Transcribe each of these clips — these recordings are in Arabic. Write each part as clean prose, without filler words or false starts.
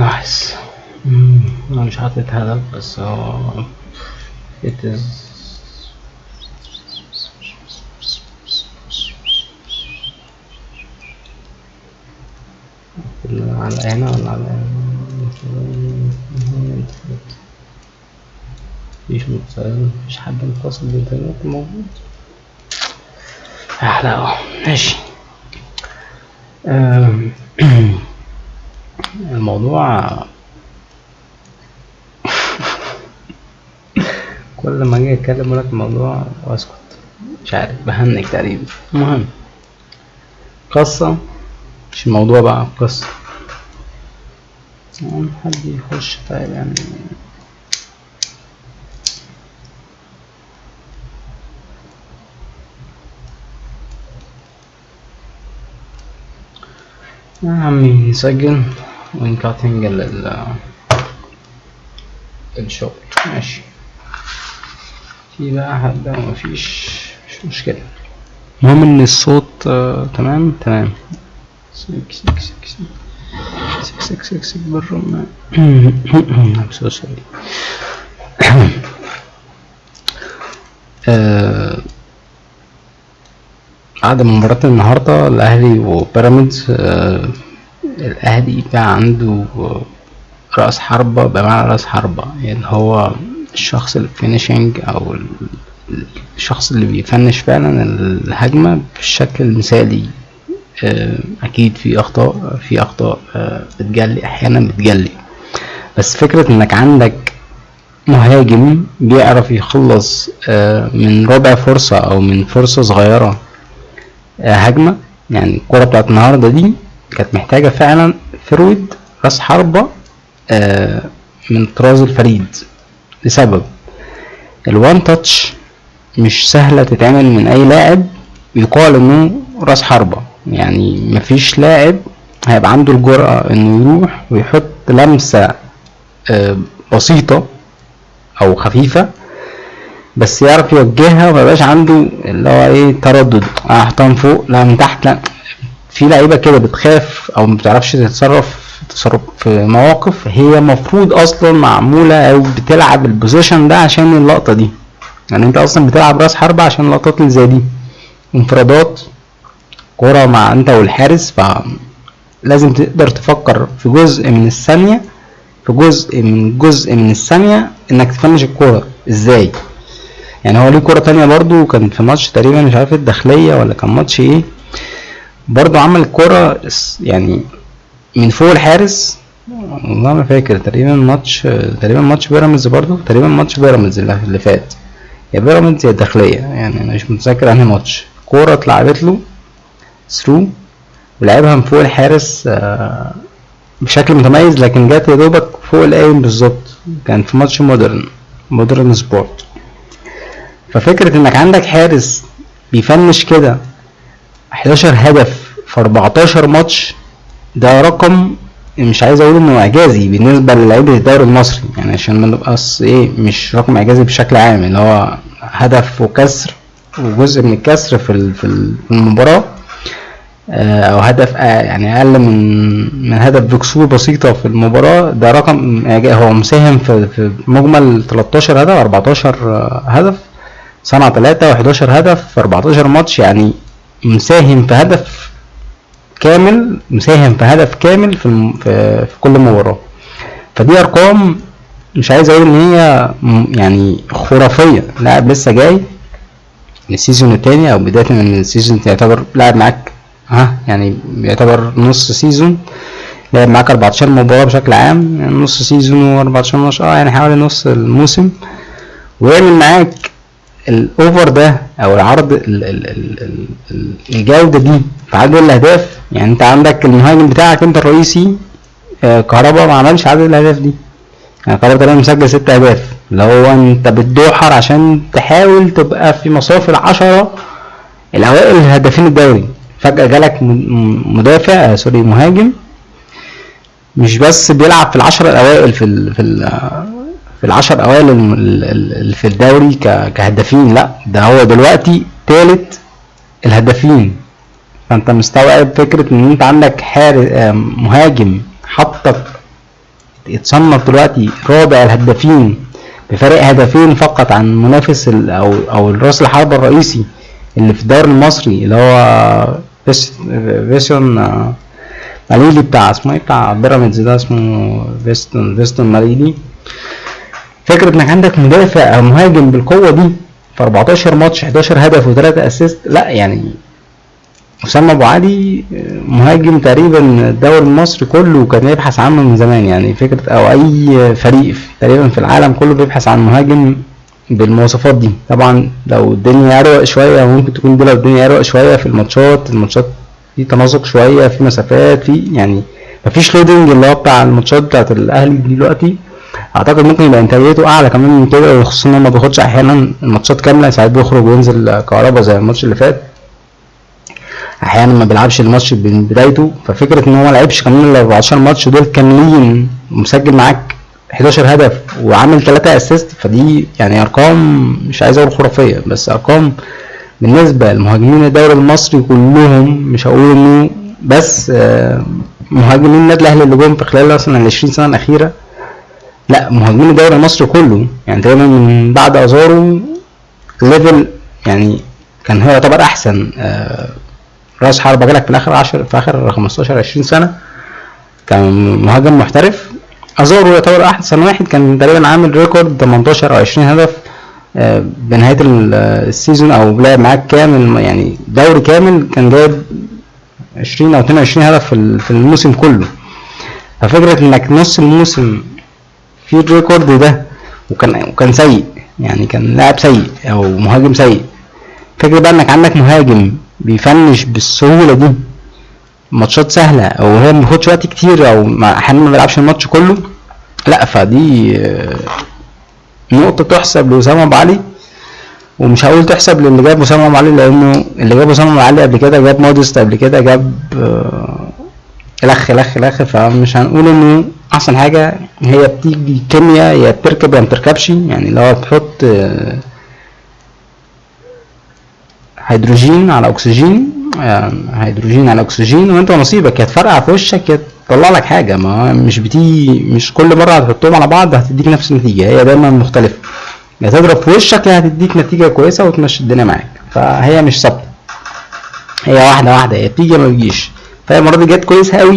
نايس. انا مش حاطط هدف بس هو it is على هنا ولا على مفيش متصل، مفيش حد متصل بالإنترنت موجود. أحلى ماشي. الموضوع كل ما اجي اتكلم لك الموضوع واسكت، مش عارف بهنك تقريبا. المهم قصة، مش الموضوع بقى قصة. حد يخش طيب يعني يا عمي سجل وانكاتنج الشغل ماشي. في بقى حد مفيش، مش مشكلة. المهم ان الصوت تمام تمام. سك بالرمى. I'm so sorry. بعد مباراة النهاردة الأهلي وبيراميدز، الأهلي بقى عنده رأس حربة، بمعنى رأس حربة يعني هو الشخص الفينيشنج أو الشخص اللي بيفنش فعلا الهجمة بالشكل المثالي. أكيد في أخطاء بتجلي أحيانا بتجلي، بس فكرة إنك عندك مهاجم بيعرف يخلص من ربع فرصة أو من فرصة صغيرة هجمة. يعني الكرة بتاعت النهاردة دي كانت محتاجة فعلا فرود راس حربة من طراز الفريد، لسبب الوان تاتش مش سهلة تتعمل من اي لاعب يقال انه راس حربة. يعني مفيش لاعب هيبقى عنده الجرأة انه يروح ويحط لمسة بسيطة او خفيفة بس يعرف يوجهها ومبقاش عنده اللي هو ايه تردد، احطها من فوق لا من تحت لا. في لعيبة كده بتخاف او مبتعرفش تتصرف في مواقف هي مفروض اصلا معمولة او بتلعب البوزيشن ده عشان اللقطة دي. يعني انت اصلا بتلعب راس حربة عشان اللقطات اللي زي دي، انفرادات كرة مع انت والحارس، فلازم تقدر تفكر في جزء من الثانية، في جزء من الثانية انك تفنش الكرة ازاي. يعني هو ليه كرة تانية برضو كان في ماتش تقريبا مش عارف الداخلية ولا كان ماتش ايه، برضو عمل كرة يعني من فوق الحارس والله ما فاكر، تقريبا ماتش بيراميدز، برضو تقريبا ماتش بيراميدز اللي فات، يا بيراميدز يا الداخلية يعني انا مش متذكر انهي ماتش. كرة اتلعبت له ثرو ولعبها من فوق الحارس بشكل متميز، لكن جات يا دوبك فوق القايم بالظبط. كان في ماتش مودرن سبورت. ففكرة انك عندك حارس بيفنش كده 11 هدف في 14 ماتش، ده رقم مش عايز اقول انه اعجازي بالنسبة للاعيبة الدوري المصري، يعني عشان ما نبقاش ايه مش رقم اعجازي بشكل عام، اللي هو هدف وكسر وجزء من الكسر في المباراة، او هدف يعني اقل من هدف بكسور بسيطة في المباراة، ده رقم هو مساهم في مجمل 13 هدف 14 هدف، صنع 3 و11 هدف في 14 ماتش، يعني مساهم في هدف كامل في كل مباراة. فدي ارقام مش عايز اقول ان هي يعني خرافية. لاعب لسه جاي السيزون التاني او بداية من السيزون يعتبر لاعب معاك يعني يعتبر نص سيزون، لعب معاك 14 مباراة بشكل عام، يعني نص سيزون و14 ماتش يعني حوالي نص الموسم، ويعمل معاك الاوفر ده او العرض الجودة دي في عدد الاهداف. يعني انت عندك المهاجم بتاعك انت الرئيسي كهربا ما عملش عدد الاهداف دي، يعني كهربا تقريبا مسجل 6 اهداف، اللي هو انت بتدوحر عشان تحاول تبقى في مصاف ال10 الاوائل الهدافين الدوري، فجأة جالك مدافع مهاجم مش بس بيلعب في ال10 الاوائل في ال10 اوائل اللي في الدوري كهدافين، لا ده هو دلوقتي ثالث الهدافين. فانت مستوعب فكرة ان انت عندك مهاجم حطك يتصنف دلوقتي رابع الهدافين بفرق هدفين فقط عن منافس او الراس الحربة الرئيسي اللي في الدوري المصري اللي هو فيستون ماليلي بتاع اسمه ايه بتاع بيراميدز ده اسمه فيستون ماليلي. فكرة انك عندك مدافع او مهاجم بالقوة دي في 14 ماتش 11 هدف و3 اسيست، لا يعني أسامة أبو علي مهاجم تقريبا الدوري المصري كله كان يبحث عنه من زمان، يعني فكرة او اي فريق تقريبا في العالم كله بيبحث عن مهاجم بالمواصفات دي. طبعا لو الدنيا اروق شوية ممكن تكون دي، لو الدنيا اروق شوية في الماتشات في تناسق شوية في مسافات في يعني مفيش لودنج اللي هو بتاع الماتشات بتاعت الاهلي دلوقتي، اعتقد ممكن يبقى انتاجيته اعلى كمان من كده، خصوصا ان هو ما بياخدش احيانا الماتشات كامله، ساعات بيخرج وينزل كهربا زي الماتش اللي فات، احيانا ما بيلعبش الماتش من بدايته. ففكره ان هو ما لعبش كمان ال 14 ماتش دول كاملين ومسجل معاك 11 هدف وعامل 3 اسيست، فدي يعني ارقام مش عايز اقول خرافيه بس ارقام بالنسبه لمهاجمين الدوري المصري كلهم، مش هقول انه بس مهاجمين النادي الاهلي اللي جم في خلال مثلا ال 20 سنه الاخيره، لا مهاجمين الدوري المصري كله يعني تقريبا من بعد ازارو ليفل، يعني كان هو يعتبر احسن راس حربة جالك في اخر 15 20 سنه كان مهاجم محترف. ازارو يعتبر احسن واحد، كان تقريبا عامل ريكورد 18 او 20 هدف بنهايه السيزون، او لعب معاك كامل يعني دوري كامل كان جايب 20 او 22 هدف في الموسم كله. ففكره انك نص الموسم في الريكورد ده وكان سيء، يعني كان لاعب سيء او مهاجم سيء، فكرة بقى انك عندك مهاجم بيفنش بالسهولة دي ماتشات سهلة او هو ما بياخدش وقت كتير او احيانا ما بيلعبش الماتش كله، لا فدي نقطة تحسب لأسامة أبو علي. ومش هقول تحسب للي جاب أسامة أبو علي لانه اللي جاب أسامة أبو علي قبل كده جاب مودست، قبل كده جاب الاخ فمش هنقول انه احسن حاجة هي بتيجي كيمياء، يا بتركب يا متركبش، يعني لو تحط هيدروجين على اكسجين هيدروجين على اكسجين وانت نصيبك، يا تفرقع في وشك يا تطلع لك حاجة، ما مش بتيجي مش كل مرة هتحطهم على بعض هتديك نفس النتيجة، هي دايما مختلفة، يا تضرب في وشك يا هتديك نتيجة كويسة وتمشي الدنيا معاك، فهي مش ثابتة، هي واحدة هي بتيجي ما بتجيش. فهي المرة دي جت كويسة قوي،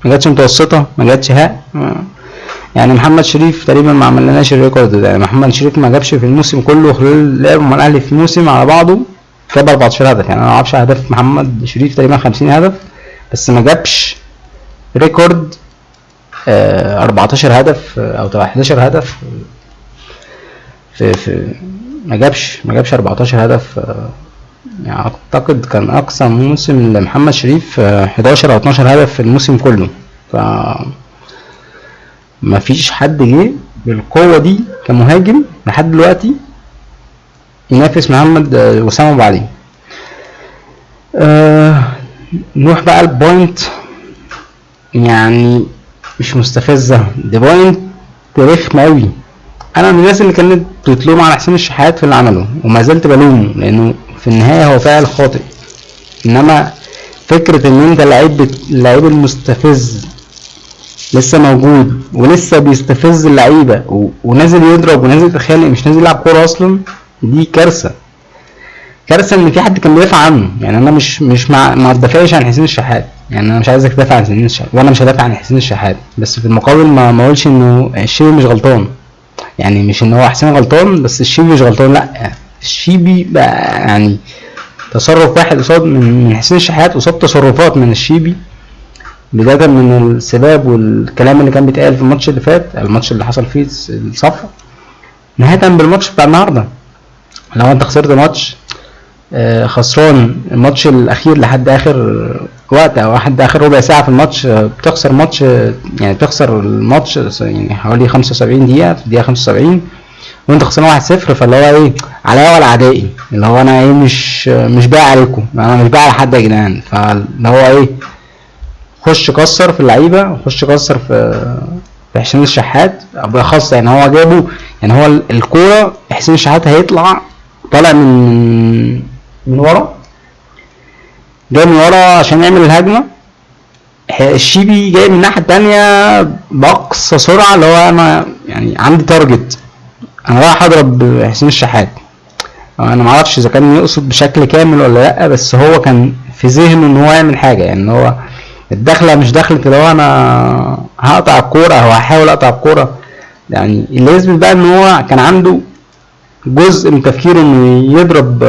ما جاتش متوسطة ما جاتش يعني محمد شريف تقريبا ما عملناش الريكورد ده، يعني محمد شريف ما جابش في الموسم كله خلال لعبه مع الاهلي في الموسم على بعضه جاب 14 هدف، يعني انا ما اعرفش اهداف محمد شريف تقريبا 50 هدف بس ما جابش ريكورد 14 هدف او 11 هدف في ما جابش 14 هدف، يعني اعتقد كان اقصى موسم لمحمد شريف 11 او 12 هدف في الموسم كله. ف ما فيش حد جه بالقوة دي كمهاجم لحد دلوقتي ينافس محمد وسام أبو علي. نروح بقى البوينت، يعني مش مستفزة، دي بوينت رخمة قوي. انا من الناس اللي كانت بتلوم على حسين الشحات في اللي عمله وما زلت بلومه لانه في النهاية هو فاعل خاطئ، انما فكرة ان انت اللعيب المستفز لسه موجود ولسه بيستفز اللعيبه ونازل يضرب ونازل يتخانق مش نازل يلعب كوره اصلا، دي كارثه ان في حد كان بيدافع عنه. يعني انا مش ما بدافعش عن حسين الشحات، يعني انا مش عايزك تدافع عن حسين الشحات وانا مش هدافع عن حسين الشحات، بس في المقابل ما اقولش انه الشيبي مش غلطان، يعني مش ان هو حسين غلطان بس الشيبي مش غلطان، لا الشيبي بقى يعني تصرف واحد قصاد من حسين الشحات قصاد تصرفات من الشيبي، بداية من السباب والكلام اللي كان بيتقال في الماتش اللي فات، الماتش اللي حصل فيه الصفقة، نهاية بالماتش بتاع النهارده. لو انت خسرت ماتش خسران الماتش الاخير لحد اخر وقت او لحد اخر ربع ساعة في الماتش، بتخسر ماتش يعني بتخسر الماتش يعني حوالي 75 دقيقة في الدقيقة 75 وانت خسران 1-0، فاللي هو ايه عليا ولا عدائي، اللي هو انا ايه مش باقي عليكم، انا مش باقي على حد يا جدعان، فاللي هو ايه خش كسر في اللعيبه، خش كسر في حسين الشحات بالاخص، يعني هو جابه، يعني هو الكوره حسين الشحات هيطلع طالع من ورا، جاي من ورا عشان يعمل الهجمه، الشيبي جاي من الناحيه التانية باقصى سرعه، اللي هو انا يعني عندي تارجت، انا رايح اضرب حسين الشحات. انا ما اعرفش اذا كان يقصد بشكل كامل ولا لا، بس هو كان في ذهنه ان هو يعمل حاجه، يعني ان هو الدخله مش دخله اللي هو انا هقطع الكوره او هحاول اقطع الكوره. يعني اللي يثبت بقى ان هو كان عنده جزء من تفكيره انه يضرب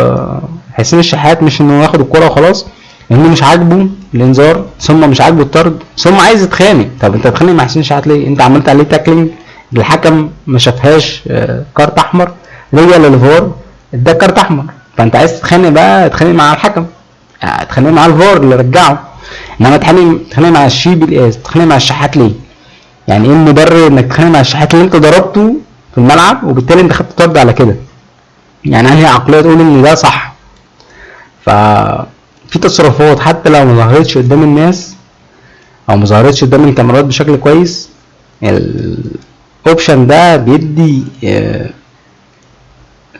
حسين الشحات، مش انه ياخد الكوره وخلاص، لانه مش عاجبه الانذار، ثم مش عاجبه الطرد، ثم عايز يتخانق. طب انت بتتخانق مع حسين الشحات ليه؟ انت عملت عليه تاكلينج، الحكم ما شافهاش كارت احمر، رجع للفار اداك كارت احمر، فانت عايز تتخانق بقى، تتخانق مع الحكم، تتخانق مع الفار اللي رجعه. انما تتخانق مع الشيبي، تتخانق مع الشحات ليه؟ يعني ايه المبرر انك تتخانق مع الشحات اللي انت ضربته في الملعب وبالتالي انت خدت طرد على كده؟ يعني انهي عقليه تقول ان ده صح؟ ففي تصرفات حتى لو ما ظهرتش قدام الناس او ما ظهرتش قدام الكاميرات بشكل كويس، الاوبشن ده بيدي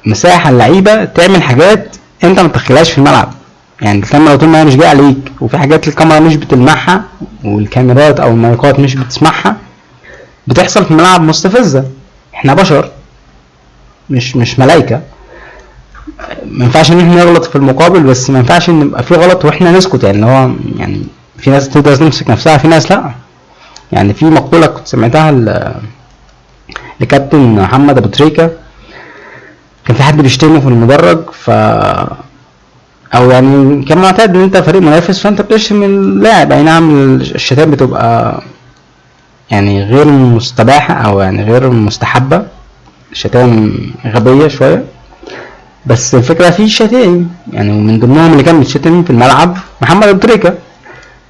مساحه اللعيبه تعمل حاجات انت ما تتخيلهاش في الملعب. يعني الكاميرا طول ما هي مش جايه عليك، وفي حاجات الكاميرا مش بتلمحها والكاميرات او المايكات مش بتسمعها، بتحصل في الملعب مستفزه. احنا بشر مش ملائكه، ما ينفعش ان احنا نغلط في المقابل، بس ما ينفعش ان يبقى في غلط واحنا نسكت. يعني هو يعني في ناس تقدر تمسك نفسها، في ناس لا. يعني في مقوله كنت سمعتها لكابتن محمد ابو تريكه، كان في حد بيشتمه في المدرج، او يعني كان معتاد ان انت فريق منافس فانت بتشتم اللاعب. اي نعم الشتائم بتبقى يعني غير مستباحه او يعني غير مستحبه، الشتائم غبيه شويه، بس الفكره في شتائم يعني، ومن ضمنهم اللي كان بيتشتم في الملعب محمد ابو تريكه.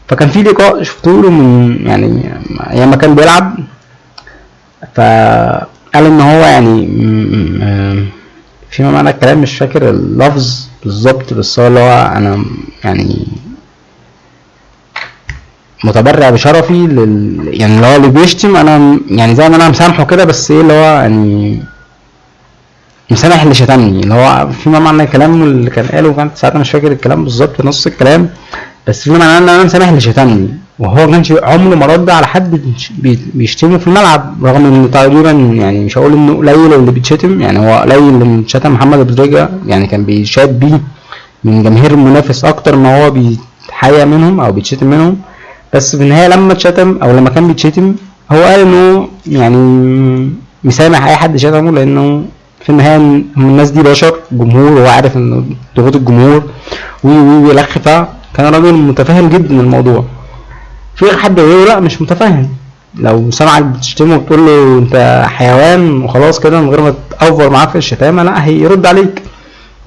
فكان في لقاء شفته له من يعني ايام ما كان بيلعب، فقال ان هو يعني فيما معنى الكلام، مش فاكر اللفظ بالظبط، بس هو اللي هو انا يعني متبرع بشرفي يعني اللي هو اللي بيشتم انا يعني زي ما انا مسامحه كده، بس ايه اللي هو يعني مسامح اللي شتمني، اللي هو فيما معنى الكلام اللي كان قاله. كانت ساعتها مش فاكر الكلام بالظبط نص الكلام، بس فيما معناه ان انا مسامح اللي شتمني، وهو كانش عمره ما رد على حد بيشتمه في الملعب، رغم ان تقريبا يعني مش هقول انه قليل اللي بيتشتم، يعني هو قليل اللي شتم محمد ابو تريكه، يعني كان بيشاد بيه من جماهير المنافس اكتر ما هو بيتحيا منهم او بيتشتم منهم. بس في النهايه لما اتشتم او لما كان بيتشتم، هو قال انه يعني مسامح اي حد شتمه، لانه في النهايه الناس دي بشر، جمهور، وهو عارف ان ضغوط الجمهور ويلخ. كان راجل متفاهم جدا الموضوع. في حد غيره لا مش متفاهم، لو سمعك بتشتمه وتقول له انت حيوان وخلاص كده من غير ما تأفور معاه في الشتامه، لا هيرد عليك.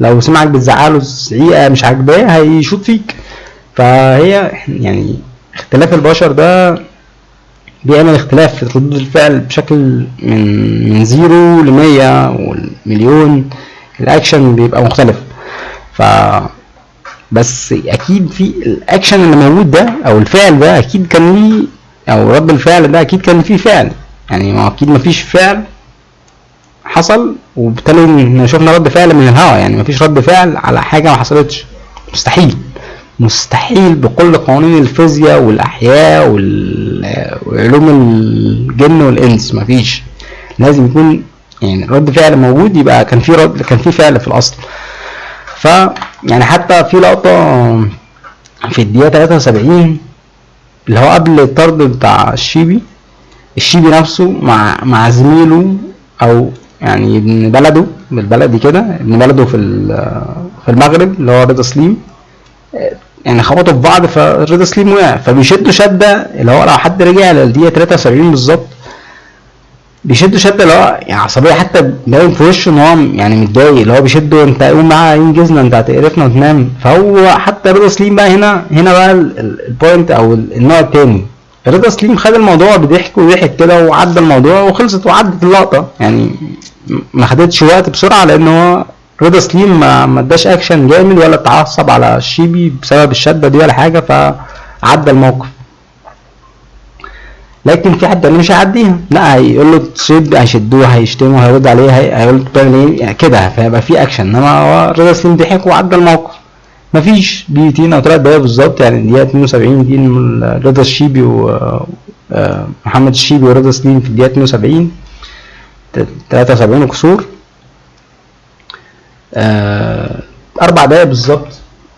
لو سمعك بتزعله زعيقه مش عاجباه هيشوط فيك. فهي يعني اختلاف البشر ده بيعمل اختلاف في ردود الفعل بشكل من 0 ل 100 والمليون، الاكشن بيبقى مختلف. بس اكيد في الاكشن اللي موجود ده او الفعل ده اكيد كان ليه، او رد الفعل ده اكيد كان فيه فعل. يعني ما اكيد مفيش فعل حصل وبالتالي شفنا رد فعل من الهوا، يعني مفيش رد فعل على حاجه ما حصلتش، مستحيل. مستحيل بكل قوانين الفيزياء والاحياء وعلوم الجن والانس، مفيش. لازم يكون يعني رد فعل موجود، يبقى كان في فعل في الاصل. ف يعني حتى في لقطه في الدقيقه 73 اللي هو قبل الطرد بتاع الشيبي نفسه مع زميله او يعني ابن بلده بالبلدي كده، ابن بلده في المغرب اللي هو رضا سليم، يعني خبطوا في بعض فرضا سليم وقع، فبيشدوا شده اللي هو لو حد رجع للدقيقه 73 بالظبط بيشدوا شده اللي هو يعني عصبيه، حتى باين في وشه ان هو يعني متضايق، اللي هو بيشده انت قوم معاه انجزنا انت هتقرفنا وتنام. فهو حتى رضا سليم بقى هنا بقى البوينت او النوع التاني، رضا سليم خد الموضوع بضحك وضحك كده وعدى الموضوع وخلصت وعدت اللقطه، يعني ما خدتش وقت بسرعه، لان هو رضا سليم ما اداش اكشن جامد ولا اتعصب على الشيبي بسبب الشده دي ولا حاجه، فعدى الموقف. لكن في حد مش هيعديها، لا هيقول له تشد، هيشدوه، هيشتمه، هيرد عليه، هيقول له بتعمل ايه يعني كده، فيبقى في اكشن. انما هو رضا سليم ضحك وعدى الموقف. مفيش دقيقتين او 3 دقايق بالظبط، يعني دقيقة 72 دي رضا الشيبي ومحمد الشيبي ورضا سليم في الدقيقة 72 73 وكسور، 4 دقايق بالظبط،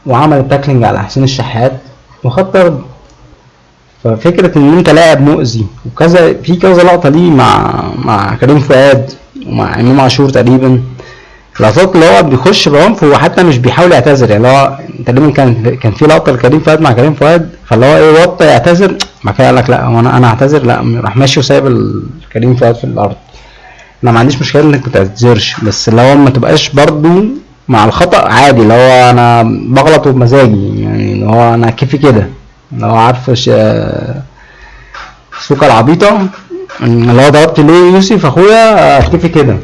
وعمل التاكلينج على حسين الشحات وخد طرد. ففكرة ان انت لاعب مؤذي، وكذا في كذا لقطة ليه مع كريم فؤاد ومع امام عاشور تقريبا، لقطات اللي هو بيخش بعنف، هو حتى مش بيحاول يعتذر، يعني هو تقريبا كان في لقطة لكريم فؤاد مع كريم فؤاد، فاللي هو ايه وطى يعتذر، بعد كده قال لك لا هو انا هعتذر، لا راح ماشي وسايب كريم فؤاد في الارض. انا ما عنديش مشكلة انك ما تعتذرش، بس اللي هو ما تبقاش برضو مع الخطأ عادي، اللي هو انا بغلط بمزاجي، يعني اللي هو انا كيفي كده، اللي هو عارف السوكة العبيطة اللي هو ضربت ليه يوسف اخويا كيفي كده،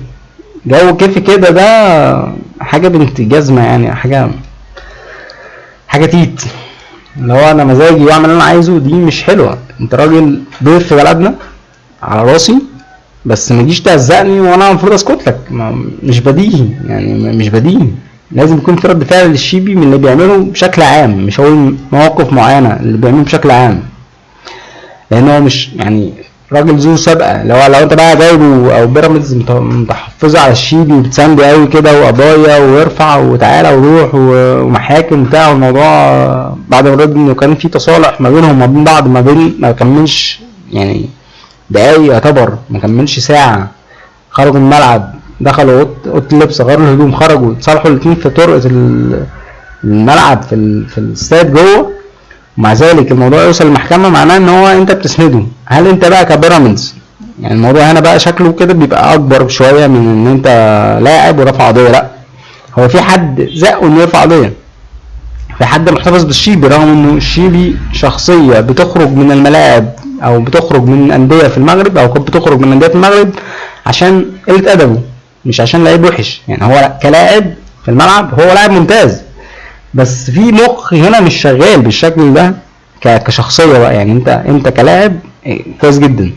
جو كيفي كده ده حاجة بنت جزمة، يعني حاجة تيت، اللي هو انا مزاجي واعمل اللي انا عايزه، دي مش حلوة. انت راجل ضيف في بلدنا على راسي، بس ما تجيش تهزقني وانا المفروض اسكت لك، مش بديهي، يعني مش بديهي. لازم يكون في رد فعل للشيبي من اللي بيعمله بشكل عام، مش هقول مواقف معينة، اللي بيعمله بشكل عام، لان هو مش يعني راجل ذو سابقه. لو انت بقى جايبه او بيراميدز متحفظه على الشيبي وبتساندي قوي كده وقضايا ويرفع وتعالى وروح ومحاكم بتاع، الموضوع بعد ما رد انه كان في تصالح ما بينهم وما بين بعض، ما كملش يعني دقايق، يعتبر ما كملش ساعه، خرجوا من الملعب، دخلوا اوضه اللبس، غيروا الهدوم، خرجوا اتصالحوا الاثنين في طرقه الملعب في الاستاد جوه، ومع ذلك الموضوع يوصل للمحكمة، معناه ان هو انت بتسنده. هل انت بقى كبيراميدز، يعني الموضوع هنا بقى شكله كده بيبقى اكبر شوية من ان انت لاعب ورفع قضية، لا هو في حد زقه انه يرفع قضية، في حد محتفظ بالشيبي، رغم انه الشيبي شخصية بتخرج من الملاعب او بتخرج من اندية في المغرب، او كنت بتخرج من اندية في المغرب عشان قلة ادبه، مش عشان لعيب وحش، يعني هو كلاعب في الملعب هو لاعب ممتاز، بس في مخ هنا مش شغال بالشكل ده كشخصيه بقى، يعني انت كلاعب كويس جدا،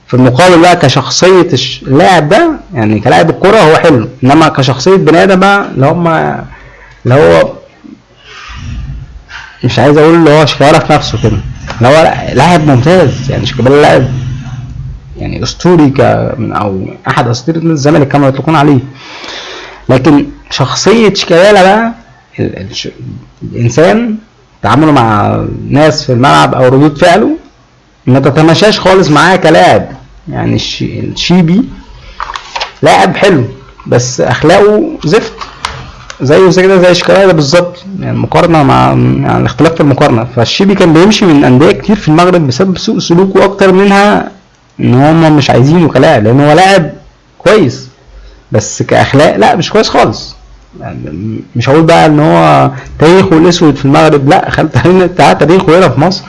في المقابل بقى كشخصيه اللاعب ده، يعني كلاعب الكوره هو حلو، انما كشخصيه بني ادم بقى اللي هو مش عايز اقول اللي هو شغاله في نفسه كده، اللي هو لاعب ممتاز، يعني شيكابالا لاعب يعني اسطوري او احد اساطير الزمالك كما يطلقون عليه، لكن شخصيه شيكابالا بقى الانسان تعامله مع ناس في الملعب او ردود فعله ما تتماشاش خالص معاه كلاعب. يعني الشيبي لاعب حلو بس اخلاقه زفت، زيه كده زي شيكابالا بالظبط، يعني مقارنه مع يعني الاختلاف في المقارنه. فالشيبي كان بيمشي من انديه كتير في المغرب بسبب سوء سلوكه اكتر منها ان هم مش عايزينه كلاعب، لان هو لاعب كويس بس كاخلاق لا مش كويس خالص. يعني مش هقول بقى ان هو تاريخه الاسود في المغرب، لا خلينا تاريخه هنا في مصر،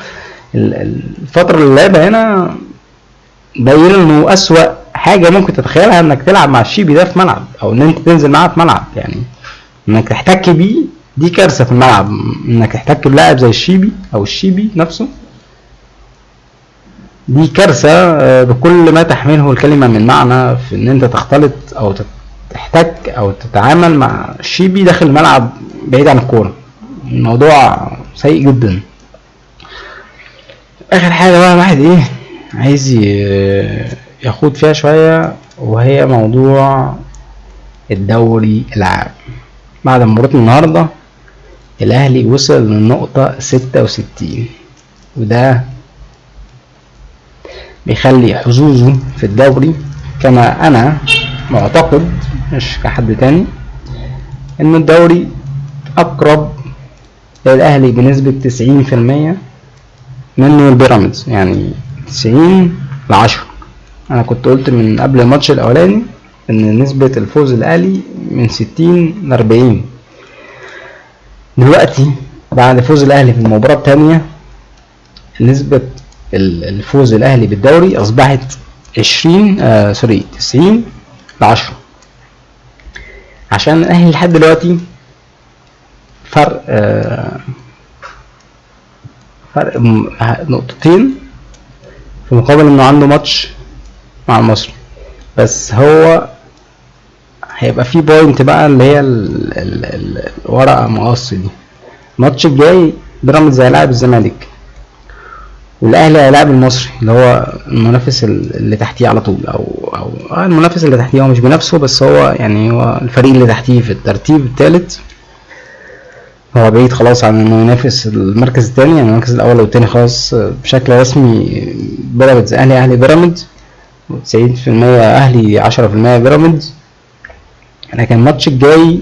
الفتره اللي لعبها هنا باين انه اسوأ حاجه ممكن تتخيلها انك تلعب مع الشيبي ده في ملعب، او ان انت تنزل معاه في ملعب، يعني انك تحتك بيه دي كارثه في الملعب، انك تحتك بلاعب زي الشيبي او الشيبي نفسه دي كارثه بكل ما تحمله الكلمه من معنى، في ان انت تختلط او تحتك او تتعامل مع الشيبي داخل الملعب بعيد عن الكوره، الموضوع سيء جدا. اخر حاجه بقى الواحد عايز ياخد فيها شويه، وهي موضوع الدوري العام. بعد مباراة النهارده الاهلي وصل للنقطه 66، وده بيخلي حظوظه في الدوري كما انا معتقد مش كحد تاني ان الدوري اقرب للاهلي بنسبة 90% منه البيراميدز، يعني 90-10. انا كنت قلت من قبل الماتش الاولاني ان نسبة الفوز الاهلي من 60-40، دلوقتي بعد فوز الاهلي في المباراة الثانية نسبة الفوز الاهلي بالدوري اصبحت 90-10، عشان الاهلي لحد دلوقتي فرق نقطتين، في مقابل انه عنده ماتش مع المصري، بس هو هيبقى فيه بوينت بقى اللي هي الورقة مقص دي، الماتش الجاي بيراميدز هيلاعب الزمالك، والاهلي هيلاعب المصري اللي هو المنافس اللي تحتيه على طول، او المنافس اللي تحتيه، هو مش بنفسه بس هو يعني هو الفريق اللي تحتيه في الترتيب الثالث، هو بعيد خلاص عن انه ينافس المركز الثاني، يعني المركز الاول والثاني خلاص بشكل رسمي بيراميدز اهلي بيراميدز، 90% اهلي 10% بيراميدز. لكن الماتش الجاي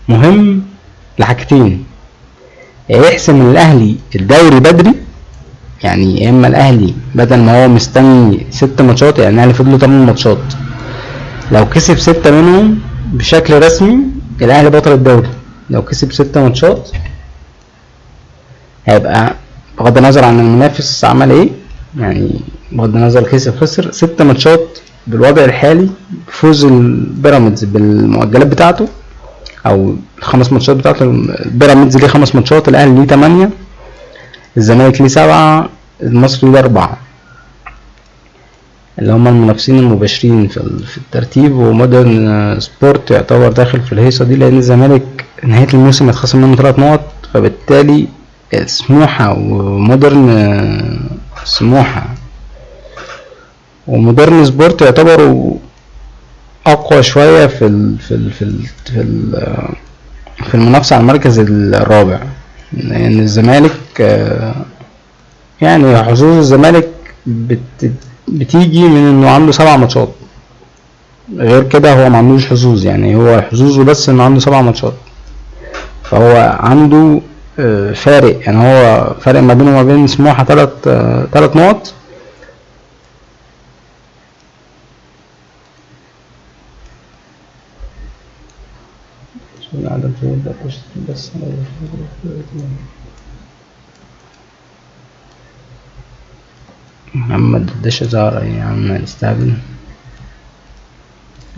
مهم لحاجتين، يحسم الاهلي الدوري بدري، يعني يا اما الاهلي بدل ما هو مستني 6 ماتشات، يعني الاهلي فضلوا 8 ماتشات، لو كسب 6 منهم بشكل رسمي الاهلي بطل الدوري. لو كسب 6 ماتشات هيبقى بغض النظر عن المنافس عمل ايه، يعني بغض النظر كسب خسر 6 ماتشات بالوضع الحالي، فوز البيراميدز بالمؤجلات بتاعته او ال5 ماتشات بتاعته، البيراميدز ليه 5 ماتشات، الاهلي ليه 8، الزمالك ليه 7، المصري ليه 4، اللي هم المنافسين المباشرين في الترتيب. ومودرن سبورت يعتبر داخل في الهيصة دي لان الزمالك نهاية الموسم هتخصم منه 3 نقط، فبالتالي سموحة ومودرن سبورت يعتبروا اقوى شوية في المنافسة على المركز الرابع، لان الزمالك يعني حظوظ الزمالك بتيجي من انه عنده 7 ماتشات، غير كده هو ما عندوش حظوظ، يعني هو حظوظه بس انه عنده 7 ماتشات، فهو عنده فارق، يعني هو فارق ما بينه وما بين سموحة 3 نقط. بس محمد الدش زهر يا عم نستقبل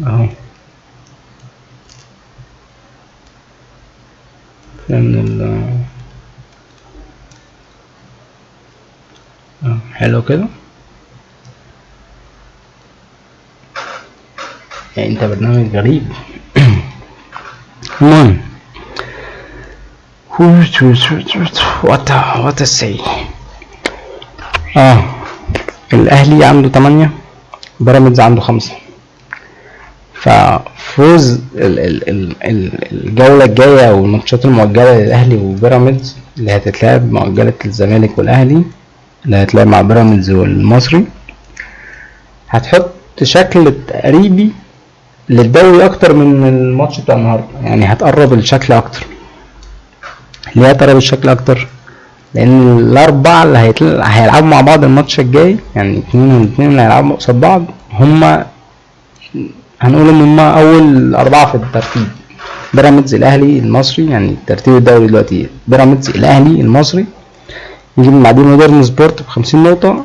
اهو من حلو كده، يعني انت برنامج غريب. المهم وات السي الاهلي عنده 8، بيراميدز عنده 5، ففوز الجولة الجاية والماتشات المؤجلة للأهلي وبيراميدز اللي هتتلعب، مؤجلة الزمالك والأهلي اللي هتتلعب مع بيراميدز والمصري، هتحط شكل تقريبي للدوري أكتر من الماتش بتاع النهاردة، يعني هتقرب الشكل أكتر. ليه هتقرب الشكل أكتر؟ لأن الأربعة اللي هيلعبوا مع بعض الماتش الجاي، يعني 2 اللي هيلعبوا قصاد بعض، هما هنقول ان هم اول 4 في الترتيب، بيراميدز الاهلي المصري، يعني ترتيب الدوري دلوقتي بيراميدز الاهلي المصري، يجي من بعدين مودرن سبورت ب50 نقطة،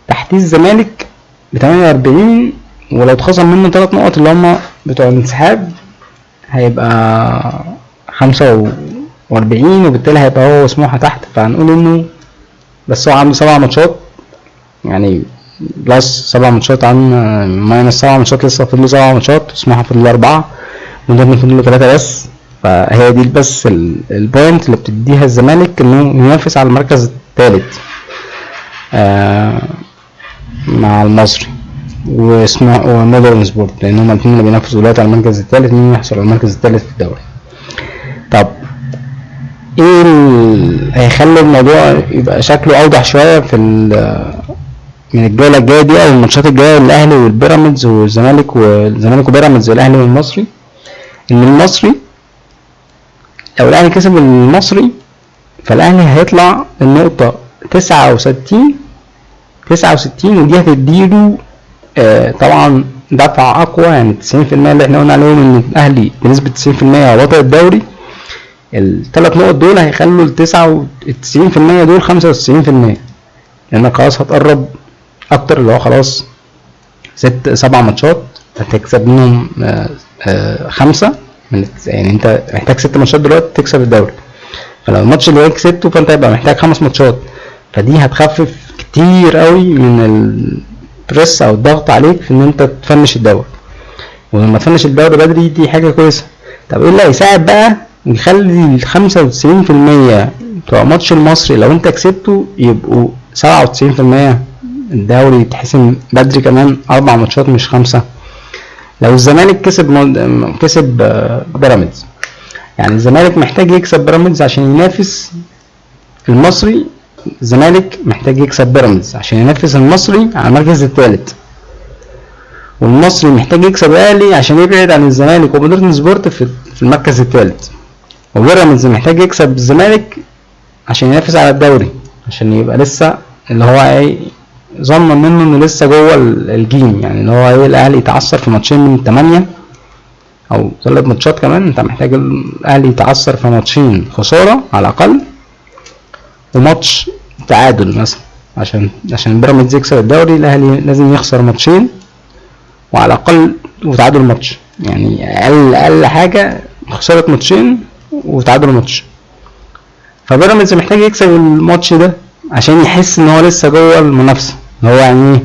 تحتيه الزمالك ب48، ولو اتخصم منه 3 نقط اللي هم بتوع الانسحاب هيبقى 45، وبالتالي هيبقى هو وسموحة تحت. فهنقول انه بس هو عنده 7 ماتشات، يعني بلس 7 ماتشات عن ماينس 7 ماتشات، لسه فاضل له 7 ماتشات، سموحة فاضل له 4، مودرن فاضل له 3 بس. فهي دي بس البوينت اللي بتديها الزمالك انه ينافس على المركز الثالث مع المصري ومودرن سبورت، لان هما الاثنين اللي بينافسوا دلوقتي على المركز الثالث، مين يحصل على المركز الثالث في الدوري. طب ايه هيخلي الموضوع يبقى شكله اوضح شويه في من الجوله الجايه دي او الماتشات الجايه الاهلي والبيراميدز والزمالك وبيراميدز والاهلي والمصري؟ ان المصري لو الاهلي كسب المصري فالاهلي هيطلع النقطه 69 ودي هتديله طبعا دفع اقوى، يعني 90% اللي احنا قلنا عليهم ان الاهلي بنسبه 90% هو بطل الدوري، ال3 نقط دول هيخلوا ال90% دول 95%، لانك خلاص هتقرب اكتر، اللي هو خلاص 7 ماتشات هتكسب منهم 5 يعني انت محتاج 6 ماتشات دلوقتي تكسب الدوري، فلو الماتش اللي كسبته فانت هيبقى محتاج 5 ماتشات، فدي هتخفف كتير قوي من البريس او الضغط عليك في ان انت تفنش الدوري، ولما تفنش الدوري بدري دي حاجه كويسه. طب ايه اللي هيساعد بقى ويخلي 95% بتوع ماتش المصري لو انت كسبته يبقوا 97%. الدوري يتحسم بدري كمان 4 ماتشات مش 5. لو الزمالك كسب بيراميدز، يعني الزمالك محتاج يكسب بيراميدز عشان ينافس المصري. الزمالك محتاج يكسب بيراميدز عشان ينافس المصري على المركز الثالث، والمصري محتاج يكسب الاهلي عشان يبعد عن الزمالك ومودرن سبورت في المركز الثالث، وبيراميدز محتاج يكسب الزمالك عشان ينافس على الدوري، عشان يبقى لسه اللي هو ايه ظن منه انه لسه جوه الجيم، يعني اللي هو ايه الاهلي يتعثر في ماتشين من 8 او 3 ماتشات كمان. انت محتاج الاهلي يتعثر في ماتشين خساره على الاقل وماتش تعادل مثلا، عشان بيراميدز يكسب الدوري الاهلي لازم يخسر ماتشين وعلى الاقل وتعادل ماتش، يعني اقل حاجه خساره ماتشين وتعادل ماتش. فبيراميدز محتاج يكسب الماتش ده عشان يحس ان هو لسه جوه المنافسه، هو يعني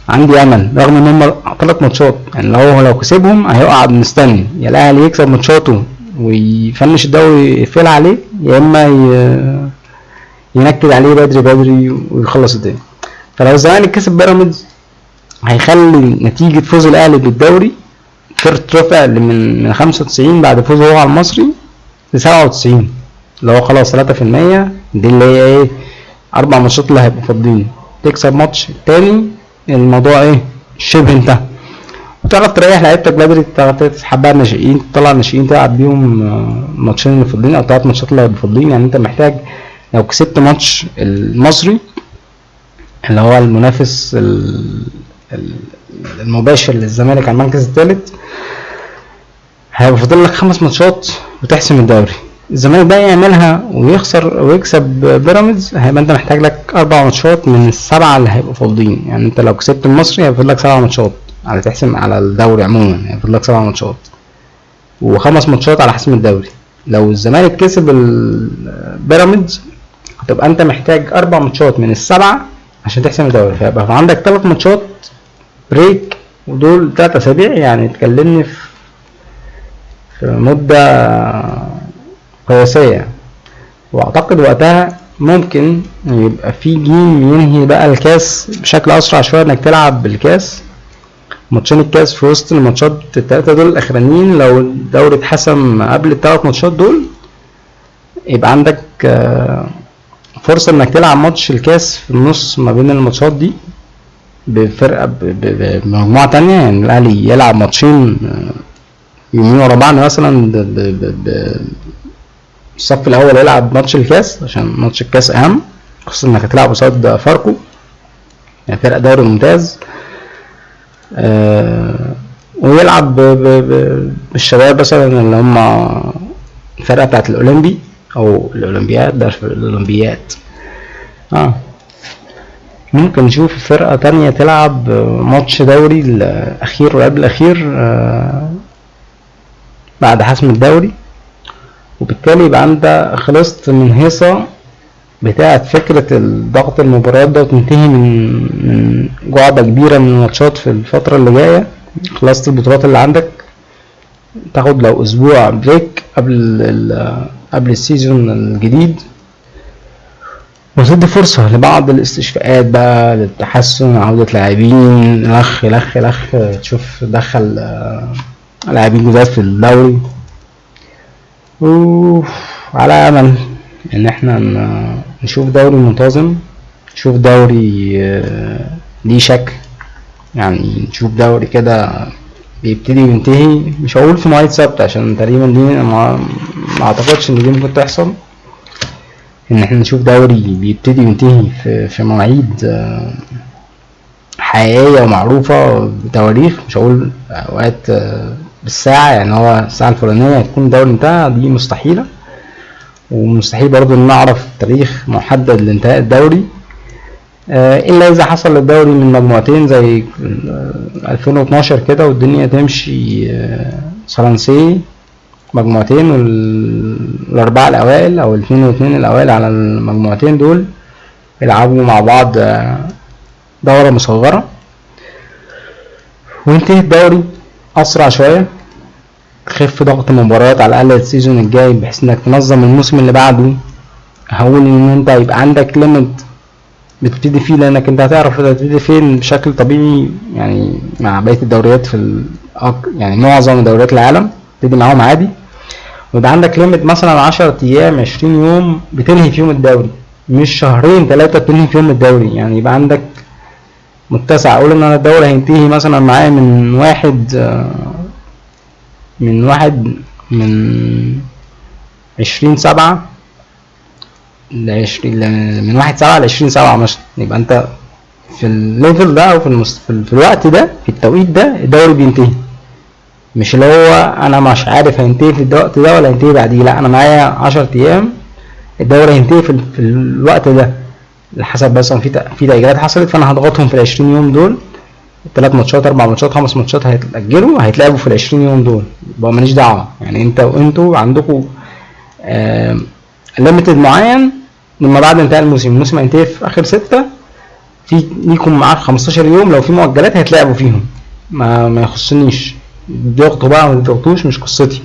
عندي امل رغم ان هم 3 ماتشات، يعني لو كسبهم هيقعد مستني يا الاهلي يكسب ماتشاته ويفنش الدوري يقفل عليه، يا اما ينكد عليه بدري ويخلص الدنيا. فلو الزمالك كسب بيراميدز هيخلي نتيجه فوز الاهلي بالدوري ترفع من 95 بعد فوزه هو على المصري ل 97، اللي هو خلاص 3%. دي اللي هي ايه 4 ماتشات اللي هيبقوا فاضيين، تكسب ماتش التاني الموضوع ايه شبه انتهى، وتعرف تريح لعيبتك بدري، تسحب بقى الناشئين، تطلع الناشئين تلعب بيهم الماتشين اللي فاضيين او 3 ماتشات اللي هيبقوا فاضيين. يعني انت محتاج لو كسبت ماتش المصري اللي هو المنافس المباشر للزمالك على المركز الثالث هيبقى فاضل لك 5 ماتشات وتحسم الدوري. الزمالك بقى يعملها ويخسر ويكسب بيراميدز هيبقى انت محتاج لك 4 ماتشات من ال7 اللي هيبقوا فاضيين. يعني انت لو كسبت المصري هيفضل لك 7 ماتشات على تحسم على الدوري عموما، هيفضل لك 7 ماتشات و5 ماتشات على حسم الدوري. لو الزمالك كسب البيراميدز هتبقى انت محتاج 4 ماتشات من ال7 عشان تحسم الدوري، فيبقى عندك 3 ماتشات بريك ودول 3 اسابيع، يعني تكلمني في مدة قياسية. واعتقد وقتها ممكن يبقى في جيم ينهي بقى الكاس بشكل اسرع شوية، انك تلعب بالكاس ماتشين الكاس في وسط الماتشات ال3 دول الاخرانيين. لو الدوري اتحسم قبل ال3 ماتشات دول يبقى عندك فرصة انك تلعب ماتش الكاس في النص ما بين الماتشات دي بفرقة بمجموعة تانية، يعني الاهلي يلعب ماتشين يومين ورا بعض مثلا الصف الاول يلعب ماتش الكاس عشان ماتش الكاس اهم، خصوصا انك هتلعب قصاد فاركو يعني فرقة دوري ممتاز، ويلعب بالشباب مثلا اللي هم الفرقة بتاعت الاولمبي او الاولمبياد، ده في الاولمبياد. ممكن نشوف فرقة تانية تلعب ماتش دوري الاخير وقبل الاخير بعد حسم الدوري، وبالتالي يبقى انت خلصت من هيصة بتاعت فكرة الضغط المباريات ده وتنتهي من جعبة كبيرة من الماتشات في الفترة اللي جاية. خلصت البطولات اللي عندك، تاخد لو اسبوع بريك قبل السيزون الجديد، وتدي فرصة لبعض الاستشفاءات بقى للتحسن، عودة لاعبين لخ تشوف دخل لاعبين جداد في الدوري، وعلى امل ان احنا نشوف دوري منتظم، نشوف دوري ليه شكل، يعني نشوف دوري كده بيبتدي وينتهي. مش هقول في مواعيد ثابته عشان تقريبا دي ما اعتقدش ان دي ممكن تحصل، ان احنا نشوف دوري بيبتدي وينتهي في مواعيد حقيقيه ومعروفه بتواريخ. مش هقول اوقات بالساعه، يعني هو الساعه الفلانيه هتكون الدوري انتهى، دي مستحيله. ومستحيل برضو ان نعرف تاريخ محدد لانتهاء الدوري الا اذا حصل الدوري من مجموعتين زي 2012 كده والدنيا تمشي صلانسي مجموعتين، والاربعه الاوائل او الاثنين واثنين الاوائل على المجموعتين دول يلعبوا مع بعض دوره مصغره وينتهي الدوري اسرع شويه. تخف ضغط مباريات على الاقل السيزون الجاي، بحيث انك تنظم الموسم اللي بعده. هقول ان انت يبقى عندك ليميت بتبتدي فيه، لانك انت هتعرف تبتدي فين بشكل طبيعي يعني مع بقيه الدوريات في يعني معظم دوريات العالم تبتدي معاهم عادي. ويبقى عندك ليميت مثلا 10 ايام 20 يوم بتنهي فيهم الدوري، مش شهرين 3 بتنهي فيهم الدوري. يعني يبقى عندك متسع. اقول ان انا الدوري هينتهي مثلا معايا من من 20/7 من 1/7 ل20/7 مثلا. يبقى انت في الليفل ده او في الوقت ده في التوقيت ده الدوري بينتهي. مش اللي هو انا مش عارف هينتهي في الوقت ده ولا هينتهي بعديه، لا انا معايا 10 ايام الدوري هينتهي في الوقت ده، حسب بس في تأجيلات حصلت فانا هضغطهم في ال20 يوم دول. 3 ماتشات 4 ماتشات 5 ماتشات هيتأجلوا هيتلعبوا في ال20 يوم دول، يبقى ماليش دعوه. يعني انتوا عندكم ليميتد معين لما بعد انتهاء الموسم هينتهي في اخر 6، في ليكم معاك 15 يوم لو في مؤجلات هيتلعبوا فيهم، ما يخصنيش ضغطوا بقى ما تضغطوش، مش قصتي.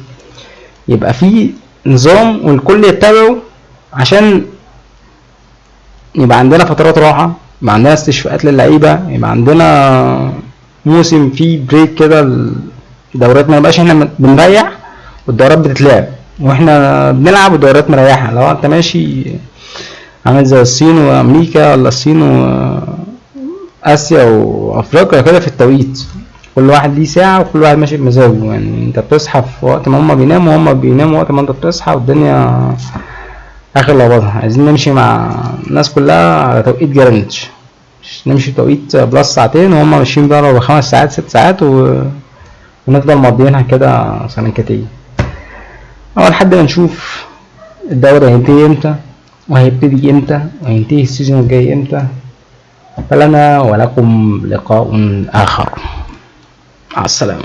يبقى في نظام والكل يتبعه عشان يبقى عندنا فترات راحه، يبقى عندنا استشفاءات للعيبه، يبقى عندنا موسم فيه بريك كده. الدورات ما يبقاش احنا بنريح والدورات بتتلعب واحنا بنلعب والدورات مريحه. لو انت ماشي عامل زي الصين وامريكا ولا الصين واسيا وافريقيا كده في التوقيت، كل واحد ليه ساعه وكل واحد ماشي بمزاجه. يعني انت بتصحى في وقت ما هم بيناموا وهم بيناموا وقت ما انت بتصحى، والدنيا اخر لخبطه. عايزين نمشي مع الناس كلها على توقيت جرينتش، مش نمشي توقيت بلس ساعتين وهم ماشيين بقى ب5 ساعات 6 ساعات ونفضل مقضيينها كده سنكتين. اول لحد ما نشوف الدوري هينتهي امتى وهيبتدي امتى وهينتهي السيزون الجاي امتى. فلنا ولكم لقاء اخر، مع السلامه.